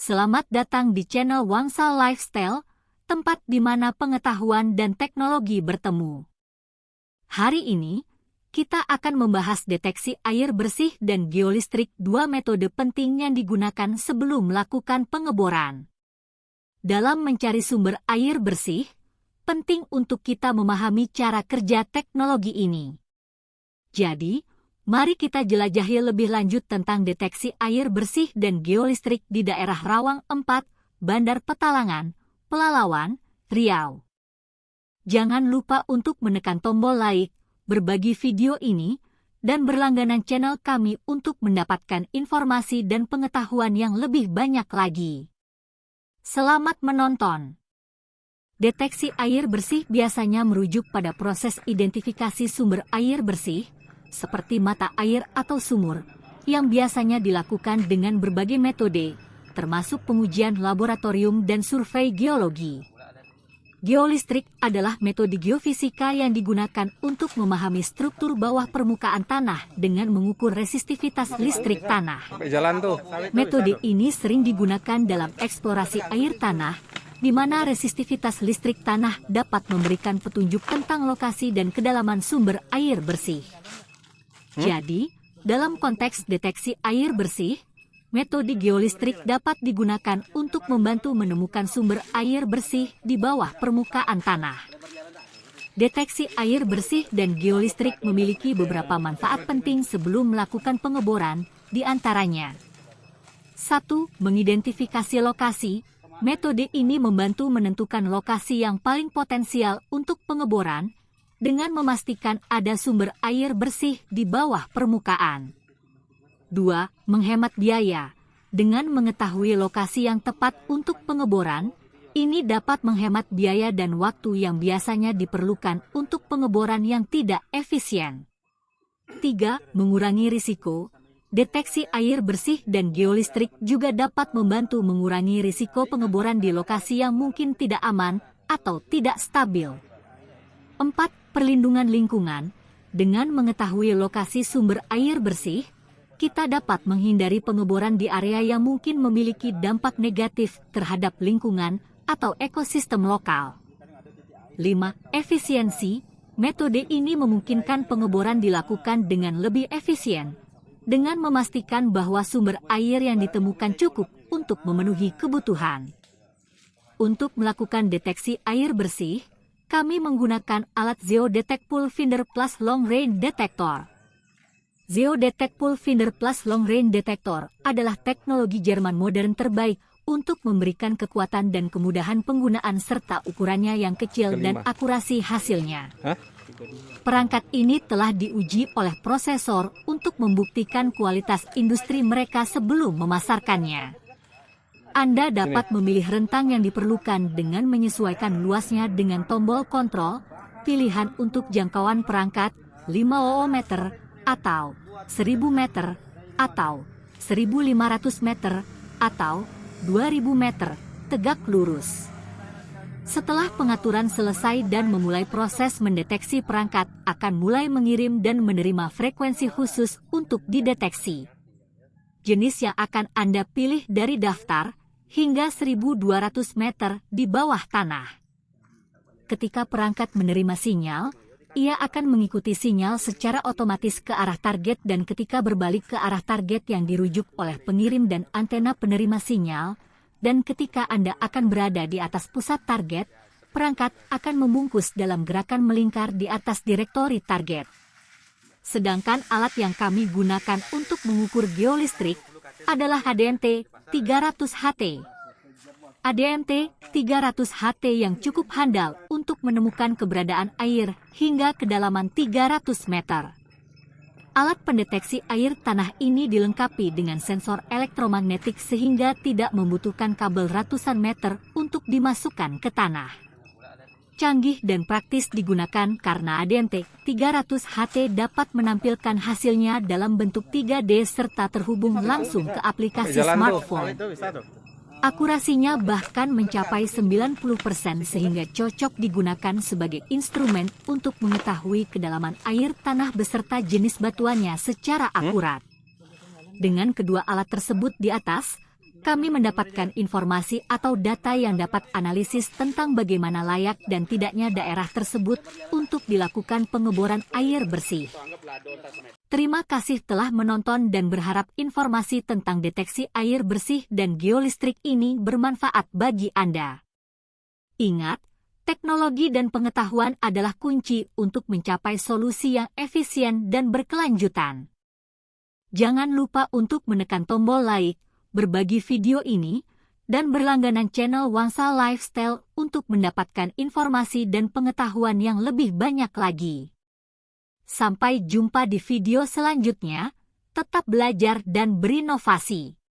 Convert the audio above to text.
Selamat datang di channel Wangsa Lifestyle, tempat di mana pengetahuan dan teknologi bertemu. Hari ini, kita akan membahas deteksi air bersih dan geolistrik, dua metode penting yang digunakan sebelum melakukan pengeboran. Dalam mencari sumber air bersih, penting untuk kita memahami cara kerja teknologi ini. Jadi, mari kita jelajahi lebih lanjut tentang deteksi air bersih dan geolistrik di daerah Rawang 4, Bandar Petalangan, Pelalawan, Riau. Jangan lupa untuk menekan tombol like, berbagi video ini, dan berlangganan channel kami untuk mendapatkan informasi dan pengetahuan yang lebih banyak lagi. Selamat menonton! Deteksi air bersih biasanya merujuk pada proses identifikasi sumber air bersih, seperti mata air atau sumur, yang biasanya dilakukan dengan berbagai metode, termasuk pengujian laboratorium dan survei geologi. Geolistrik adalah metode geofisika yang digunakan untuk memahami struktur bawah permukaan tanah dengan mengukur resistivitas listrik tanah. Metode ini sering digunakan dalam eksplorasi air tanah, di mana resistivitas listrik tanah dapat memberikan petunjuk tentang lokasi dan kedalaman sumber air bersih. Jadi, dalam konteks deteksi air bersih, metode geolistrik dapat digunakan untuk membantu menemukan sumber air bersih di bawah permukaan tanah. Deteksi air bersih dan geolistrik memiliki beberapa manfaat penting sebelum melakukan pengeboran, di antaranya 1. Mengidentifikasi lokasi. Metode ini membantu menentukan lokasi yang paling potensial untuk pengeboran, dengan memastikan ada sumber air bersih di bawah permukaan. 2. Menghemat biaya. Dengan mengetahui lokasi yang tepat untuk pengeboran, ini dapat menghemat biaya dan waktu yang biasanya diperlukan untuk pengeboran yang tidak efisien. 3. Mengurangi risiko. Deteksi air bersih dan geolistrik juga dapat membantu mengurangi risiko pengeboran di lokasi yang mungkin tidak aman atau tidak stabil. 4. Perlindungan lingkungan. Dengan mengetahui lokasi sumber air bersih, kita dapat menghindari pengeboran di area yang mungkin memiliki dampak negatif terhadap lingkungan atau ekosistem lokal. 5. Efisiensi. Metode ini memungkinkan pengeboran dilakukan dengan lebih efisien, dengan memastikan bahwa sumber air yang ditemukan cukup untuk memenuhi kebutuhan. Untuk melakukan deteksi air bersih, kami menggunakan alat Zeodetect Pulfinder Plus Long Range Detector. Zeodetect Pulfinder Plus Long Range Detector adalah teknologi Jerman modern terbaik untuk memberikan kekuatan dan kemudahan penggunaan serta ukurannya yang kecil dan akurasi hasilnya. Perangkat ini telah diuji oleh prosesor untuk membuktikan kualitas industri mereka sebelum memasarkannya. Anda dapat memilih rentang yang diperlukan dengan menyesuaikan luasnya dengan tombol kontrol, pilihan untuk jangkauan perangkat, 5 oometer, atau 1000 meter, atau 1500 meter, atau 2000 meter, tegak lurus. Setelah pengaturan selesai dan memulai proses mendeteksi, perangkat akan mulai mengirim dan menerima frekuensi khusus untuk dideteksi. Jenis yang akan Anda pilih dari daftar, hingga 1200 meter di bawah tanah. Ketika perangkat menerima sinyal, ia akan mengikuti sinyal secara otomatis ke arah target, dan ketika berbalik ke arah target yang dirujuk oleh pengirim dan antena penerima sinyal, dan ketika Anda akan berada di atas pusat target, perangkat akan membungkus dalam gerakan melingkar di atas direktori target. Sedangkan alat yang kami gunakan untuk mengukur geolistrik adalah ADMT 300HT. ADMT 300HT yang cukup handal untuk menemukan keberadaan air hingga kedalaman 300 meter. Alat pendeteksi air tanah ini dilengkapi dengan sensor elektromagnetik sehingga tidak membutuhkan kabel ratusan meter untuk dimasukkan ke tanah. Canggih dan praktis digunakan karena ADMT 300HT dapat menampilkan hasilnya dalam bentuk 3D serta terhubung langsung ke aplikasi smartphone. Akurasinya bahkan mencapai 90% sehingga cocok digunakan sebagai instrumen untuk mengetahui kedalaman air tanah beserta jenis batuannya secara akurat. Dengan kedua alat tersebut di atas, kami mendapatkan informasi atau data yang dapat analisis tentang bagaimana layak dan tidaknya daerah tersebut untuk dilakukan pengeboran air bersih. Terima kasih telah menonton dan berharap informasi tentang deteksi air bersih dan geolistrik ini bermanfaat bagi Anda. Ingat, teknologi dan pengetahuan adalah kunci untuk mencapai solusi yang efisien dan berkelanjutan. Jangan lupa untuk menekan tombol like, berbagi video ini, dan berlangganan channel Wangsa Lifestyle untuk mendapatkan informasi dan pengetahuan yang lebih banyak lagi. Sampai jumpa di video selanjutnya, tetap belajar dan berinovasi.